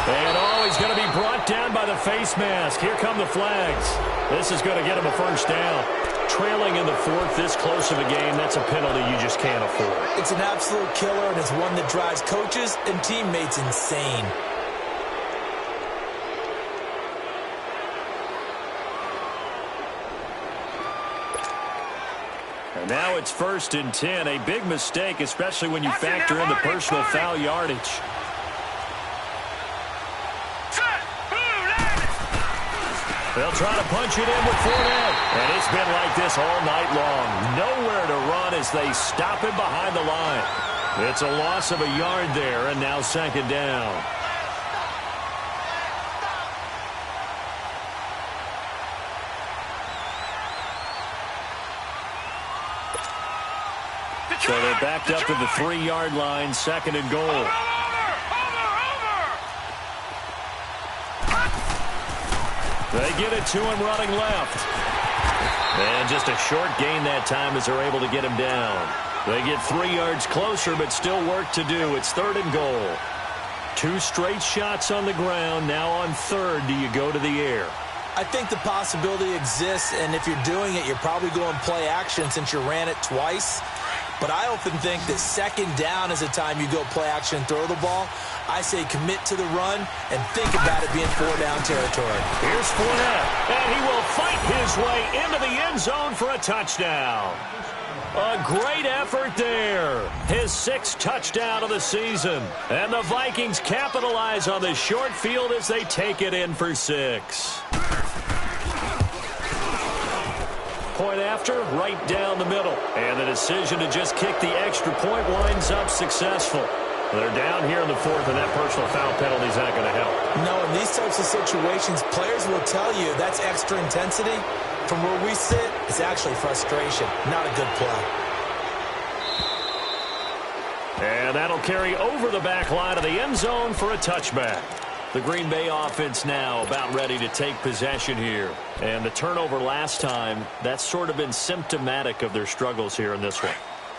And he's going to be brought knocked down by the face mask. Here come the flags. This is going to get him a first down. Trailing in the fourth, this close of a game, that's a penalty you just can't afford. It's an absolute killer, and it's one that drives coaches and teammates insane. And now it's 1st and 10. A big mistake, especially when you factor in the personal foul yardage. They'll try to punch it in with Fournette. And it's been like this all night long. Nowhere to run as they stop him behind the line. It's a loss of a yard there, and now 2nd down. So they're backed up to the 3-yard line, 2nd and goal. They get it to him running left. And just a short gain that time as they're able to get him down. They get 3 yards closer, but still work to do. It's 3rd and goal. 2 straight shots on the ground. Now on 3rd, do you go to the air? I think the possibility exists, and if you're doing it, you're probably going play action since you ran it twice. But I often think that 2nd down is the time you go play action and throw the ball. I say commit to the run and think about it being 4-down territory. Here's Fournette, and he will fight his way into the end zone for a touchdown. A great effort there. His 6th touchdown of the season. And the Vikings capitalize on this short field as they take it in for 6. Point after, right down the middle. And the decision to just kick the extra point winds up successful. They're down here in the 4th, and that personal foul penalty is not going to help. No, in these types of situations, players will tell you that's extra intensity. From where we sit, it's actually frustration, not a good play. And that'll carry over the back line of the end zone for a touchback. The Green Bay offense now about ready to take possession here. And the turnover last time, that's sort of been symptomatic of their struggles here in this one.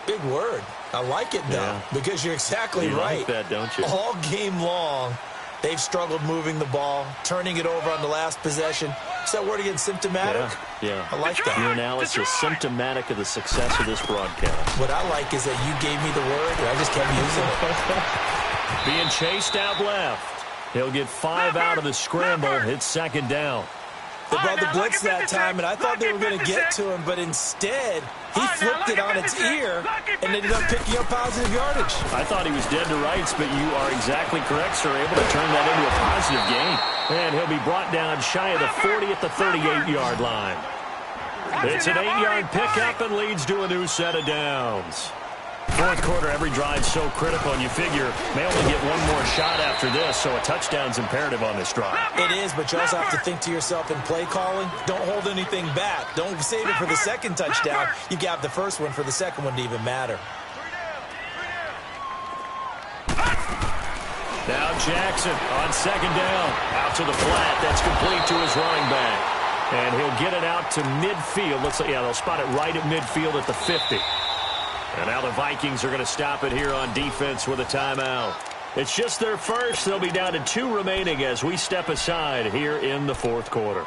Big word. I like it, though, because you're exactly right. You like that, don't you? All game long, they've struggled moving the ball, turning it over on the last possession. Is that word again, symptomatic? Yeah. I like that. Your analysis, symptomatic of the success of this broadcast. What I like is that you gave me the word, and I just kept using it. Being chased out left. He'll get 5 out of the scramble. It's 2nd down. They brought the blitz that time, and I thought they were going to get to him, but instead, he flipped it on its ear and ended up picking up positive yardage. I thought he was dead to rights, but you are exactly correct, sir. Able to turn that into a positive gain. And he'll be brought down shy of the 40 at the 38-yard line. It's an 8-yard pickup and leads to a new set of downs. 4th quarter, every drive's so critical, and you figure may only get one more shot after this, so a touchdown's imperative on this drive. It is, but you also have to think to yourself in play calling, don't hold anything back. Don't save it for the 2nd touchdown. You got the first one for the 2nd one to even matter. Now Jackson on 2nd down. Out to the flat. That's complete to his running back. And he'll get it out to midfield. They'll spot it right at midfield at the 50. And now the Vikings are going to stop it here on defense with a timeout. It's just their first. They'll be down to 2 remaining as we step aside here in the 4th quarter.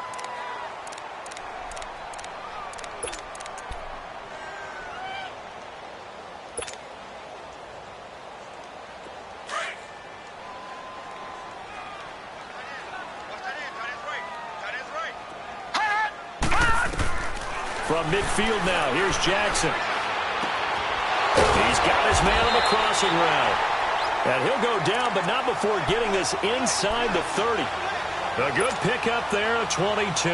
From midfield now, here's Jackson. He's got his man on the crossing route. And he'll go down, but not before getting this inside the 30. A good pickup there, a 22.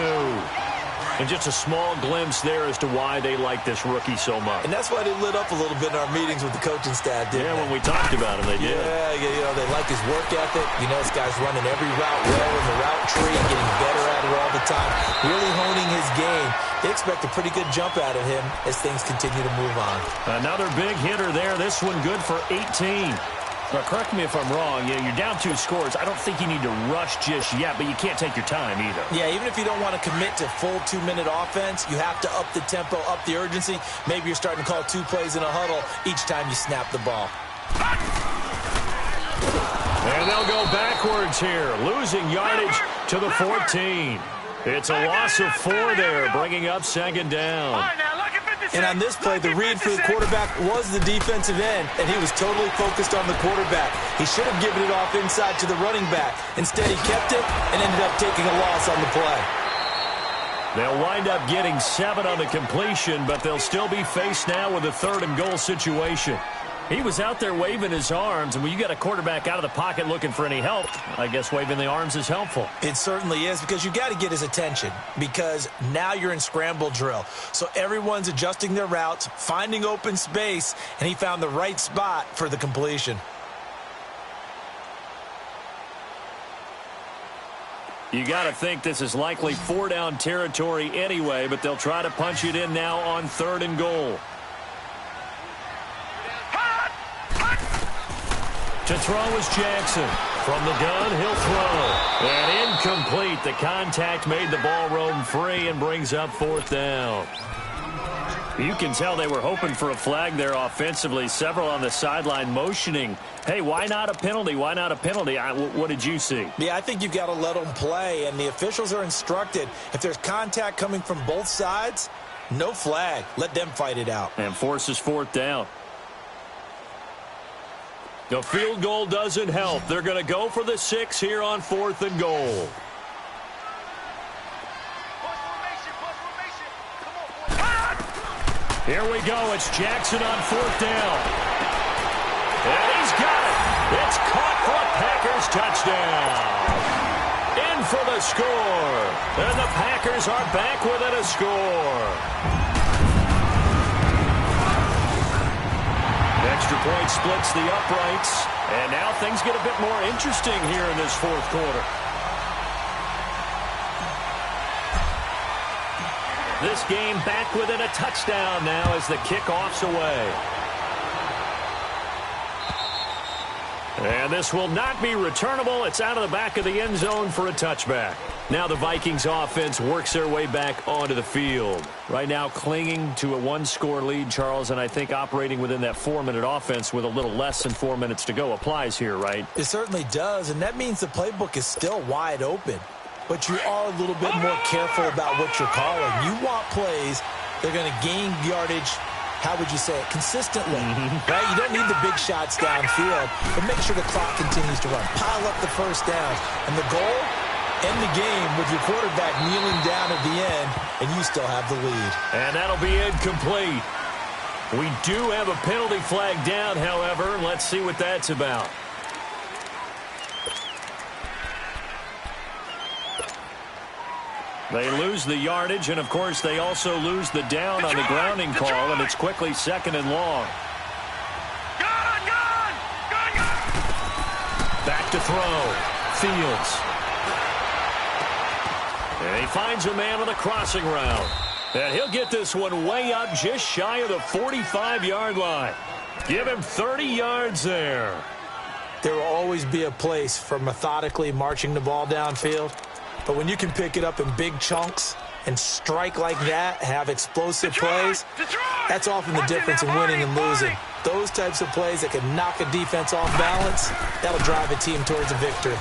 And just a small glimpse there as to why they like this rookie so much. And that's why they lit up a little bit in our meetings with the coaching staff, didn't they? When we talked about him, they did. Yeah, they like his work ethic. This guy's running every route well in the route tree, getting better at it all the time, really honing his game. They expect a pretty good jump out of him as things continue to move on. Another big hitter there. This one good for 18. Now, correct me if I'm wrong. You're down 2 scores. I don't think you need to rush just yet, but you can't take your time either. Yeah, even if you don't want to commit to full 2-minute offense, you have to up the tempo, up the urgency. Maybe you're starting to call 2 plays in a huddle each time you snap the ball. And they'll go backwards here, losing yardage to the 14. It's a loss of 4 there, bringing up second down. And on this play, the read for the quarterback was the defensive end, and he was totally focused on the quarterback. He should have given it off inside to the running back. Instead, he kept it and ended up taking a loss on the play. They'll wind up getting 7 on the completion, but they'll still be faced now with a 3rd and goal situation. He was out there waving his arms, and when you got a quarterback out of the pocket looking for any help, I guess waving the arms is helpful. It certainly is, because you got to get his attention, because now you're in scramble drill. So everyone's adjusting their routes, finding open space, and he found the right spot for the completion. You got to think this is likely 4-down territory anyway, but they'll try to punch it in now on 3rd and goal. To throw is Jackson. From the gun, he'll throw. And incomplete. The contact made the ball roam free and brings up 4th down. You can tell they were hoping for a flag there offensively. Several on the sideline motioning. Hey, why not a penalty? Why not a penalty? What did you see? Yeah, I think you've got to let them play, and the officials are instructed. If there's contact coming from both sides, no flag. Let them fight it out. And forces 4th down. The field goal doesn't help. They're going to go for the 6 here on 4th and goal. Here we go. It's Jackson on 4th down. And he's got it. It's caught for a Packers touchdown. In for the score. And the Packers are back within a score. Extra point splits the uprights. And now things get a bit more interesting here in this 4th quarter. This game back within a touchdown now as the kickoff's away. And this will not be returnable. It's out of the back of the end zone for a touchback. Now the Vikings offense works their way back onto the field. Right now clinging to a 1-score lead, Charles, and I think operating within that 4-minute offense with a little less than 4 minutes to go applies here, right? It certainly does, and that means the playbook is still wide open. But you are a little bit more careful about what you're calling. You want plays that are going to gain yardage, how would you say it, consistently, right? You don't need the big shots downfield, but make sure the clock continues to run. Pile up the first downs. And the goal, end the game with your quarterback kneeling down at the end, and you still have the lead. And that'll be incomplete. We do have a penalty flag down, however. Let's see what that's about. They lose the yardage, and, of course, they also lose the down on the grounding call, and it's quickly 2nd and long. Back to throw. Fields. And he finds a man on the crossing route. And he'll get this one way up just shy of the 45-yard line. Give him 30 yards there. There will always be a place for methodically marching the ball downfield. But when you can pick it up in big chunks and strike like that, have explosive plays, that's often the difference in winning and losing. Those types of plays that can knock a defense off balance, that'll drive a team towards a victory.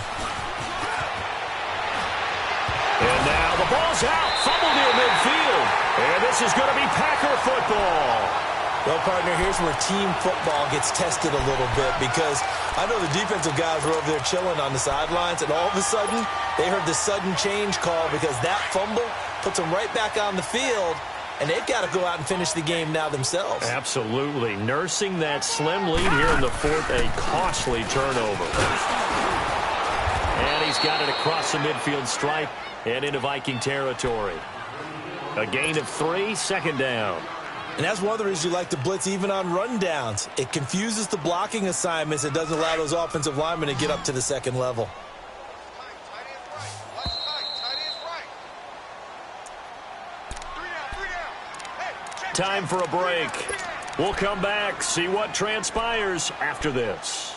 And now the ball's out, fumble near midfield. And this is going to be Packer football. Well, partner, here's where team football gets tested a little bit, because I know the defensive guys were over there chilling on the sidelines, and all of a sudden, they heard the sudden change call because that fumble puts them right back on the field, and they've got to go out and finish the game now themselves. Absolutely. Nursing that slim lead here in the 4th, a costly turnover. And he's got it across the midfield stripe and into Viking territory. A gain of 3, 2nd down. And that's one of the reasons you like to blitz even on rundowns. It confuses the blocking assignments. It doesn't allow those offensive linemen to get up to the 2nd level. Time for a break. We'll come back, see what transpires after this.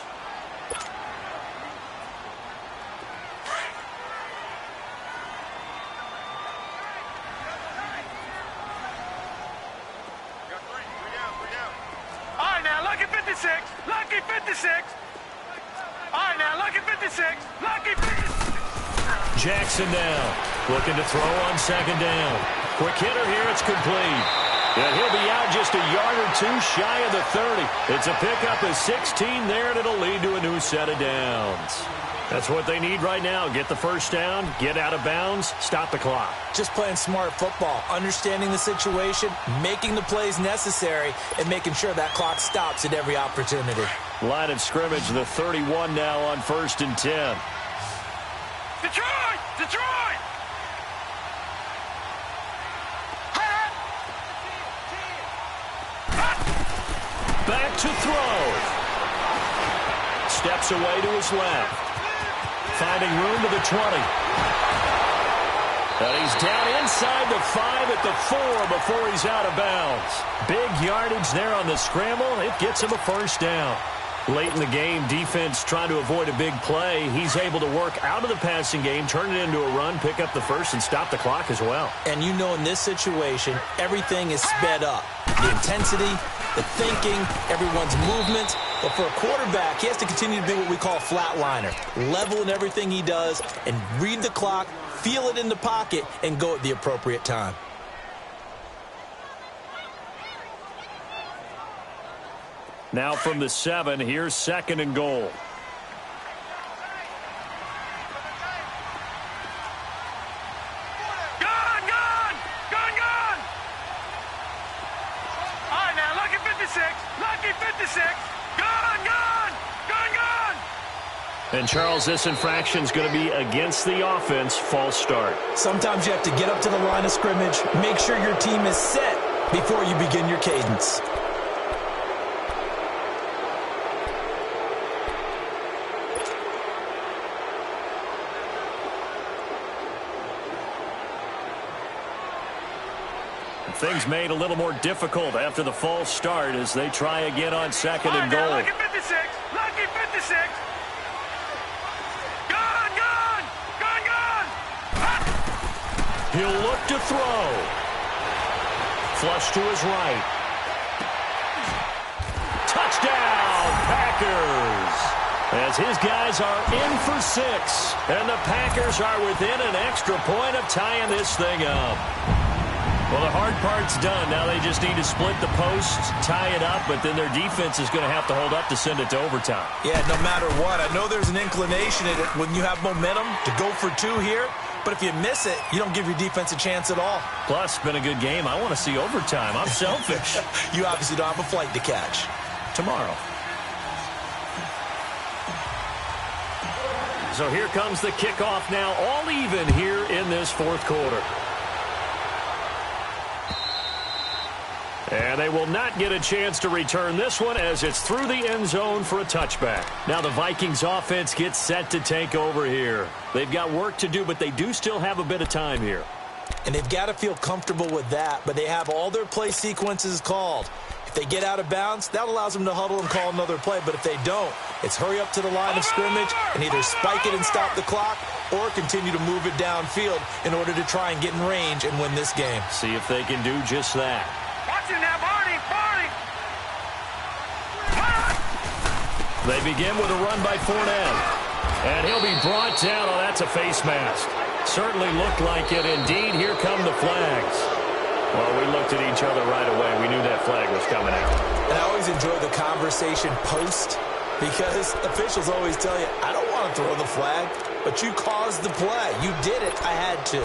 All right, now, lucky 56. Lucky 56. All right, now, lucky 56. Lucky 56. Jackson down. Looking to throw on second down. Quick hitter here. It's complete. And he'll be out just a yard or two shy of the 30. It's a pickup of 16 there, and it'll lead to a new set of downs. That's what they need right now. Get the first down, get out of bounds, stop the clock. Just playing smart football, understanding the situation, making the plays necessary, and making sure that clock stops at every opportunity. Line of scrimmage, the 31 now on 1st and 10. Detroit! Detroit! Back to throw. Steps away to his left. Finding room to the 20. And he's down inside the 5 at the 4 before he's out of bounds. Big yardage there on the scramble. It gets him a first down. Late in the game, defense trying to avoid a big play. He's able to work out of the passing game, turn it into a run, pick up the first, and stop the clock as well. And you know in this situation, everything is sped up. The intensity, the thinking, everyone's movement. But for a quarterback, he has to continue to be what we call a flatliner. Level in everything he does and read the clock, feel it in the pocket, and go at the appropriate time. Now from the 7, here's 2nd and goal. Gone! Gone! Gone! Gone! All right, now, lucky 56. Lucky 56. Gone! Gone! Gone! Gone! And, Charles, this infraction's going to be against the offense. False start. Sometimes you have to get up to the line of scrimmage, make sure your team is set before you begin your cadence. Things made a little more difficult after the false start as they try again on 2nd and goal. Lucky 56. Lucky 56. Gone! Gone! Gone! Gone! He'll look to throw. Flush to his right. Touchdown, Packers! As his guys are in for 6. And the Packers are within an extra point of tying this thing up. Well, the hard part's done. Now they just need to split the posts, tie it up, but then their defense is going to have to hold up to send it to overtime. Yeah, no matter what. I know there's an inclination in it when you have momentum to go for 2 here, but if you miss it, you don't give your defense a chance at all. Plus, it's been a good game. I want to see overtime. I'm selfish. You obviously don't have a flight to catch. Tomorrow. So here comes the kickoff now, all even here in this 4th quarter. And they will not get a chance to return this one as it's through the end zone for a touchback. Now the Vikings offense gets set to take over here. They've got work to do, but they do still have a bit of time here. And they've got to feel comfortable with that, but they have all their play sequences called. If they get out of bounds, that allows them to huddle and call another play. But if they don't, it's hurry up to the line of scrimmage and either spike it and stop the clock or continue to move it downfield in order to try and get in range and win this game. See if they can do just that. Watch him now, Barney! Barney! They begin with a run by Fournette. And he'll be brought down. Oh, that's a face mask. Certainly looked like it. Indeed, here come the flags. Well, we looked at each other right away. We knew that flag was coming out. And I always enjoy the conversation post because officials always tell you, I don't want to throw the flag, but you caused the play. You did it. I had to.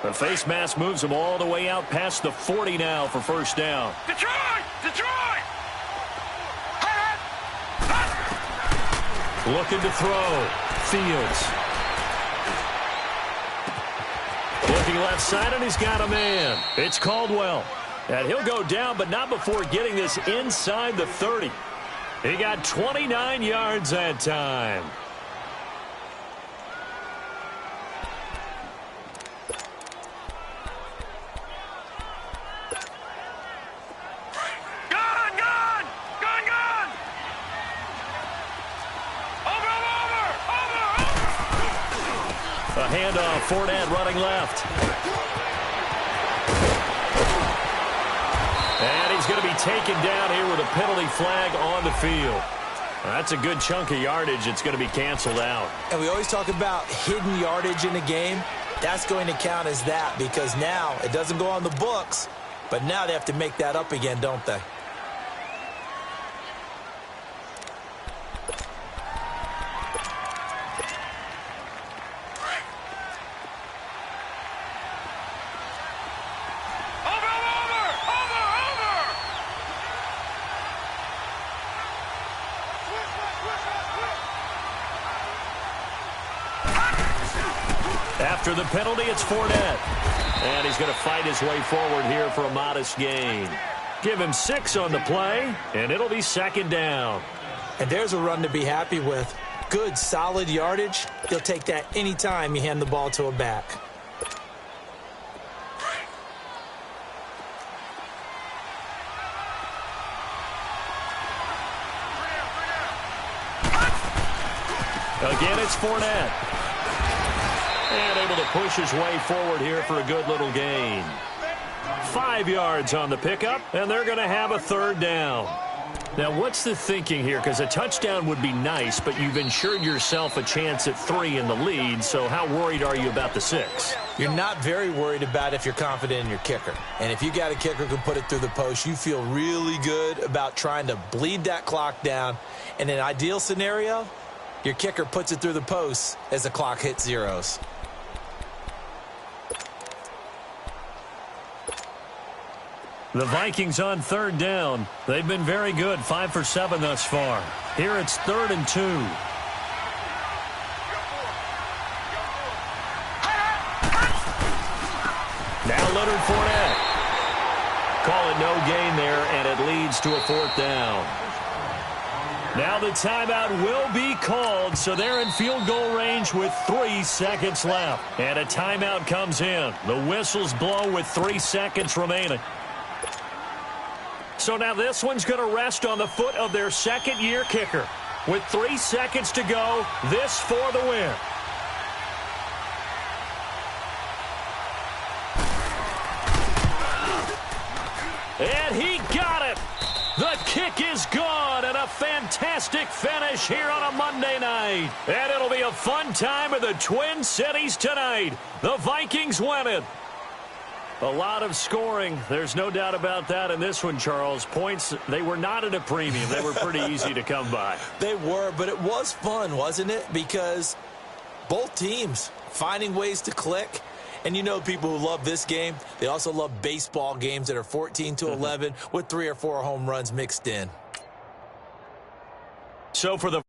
The face mask moves him all the way out past the 40 now for first down. Detroit! Detroit! Looking to throw. Fields. Looking left side, and he's got a man. It's Caldwell. And he'll go down, but not before getting this inside the 30. He got 29 yards that time. A handoff, Fournette running left. And he's going to be taken down here with a penalty flag on the field. That's a good chunk of yardage. It's going to be canceled out. And we always talk about hidden yardage in a game. That's going to count as that because now it doesn't go on the books, but now they have to make that up again, don't they? After the penalty, it's Fournette. And he's going to fight his way forward here for a modest gain. Give him 6 on the play, and it'll be second down. And there's a run to be happy with. Good, solid yardage. He'll take that anytime you hand the ball to a back. Again, it's Fournette. And able to push his way forward here for a good little gain. 5 yards on the pickup, and they're going to have a third down. Now, what's the thinking here? Because a touchdown would be nice, but you've ensured yourself a chance at 3 in the lead, so how worried are you about the 6? You're not very worried about if you're confident in your kicker. And if you got a kicker who can put it through the post, you feel really good about trying to bleed that clock down. In an ideal scenario, your kicker puts it through the post as the clock hits zeros. The Vikings on third down. They've been very good, 5 for 7 thus far. Here it's 3rd and 2. Now Leonard Fournette. Call it no gain there, and it leads to a 4th down. Now the timeout will be called, so they're in field goal range with 3 seconds left. And a timeout comes in. The whistles blow with 3 seconds remaining. So now this one's going to rest on the foot of their second-year kicker. With 3 seconds to go, this for the win. And he got it. The kick is gone, and a fantastic finish here on a Monday night. And it'll be a fun time in the Twin Cities tonight. The Vikings win it. A lot of scoring. There's no doubt about that in this one, Charles. Points, they were not at a premium. They were pretty easy to come by. They were, but it was fun, wasn't it? Because both teams finding ways to click. And you know people who love this game, they also love baseball games that are 14-11 with 3 or 4 home runs mixed in. So for the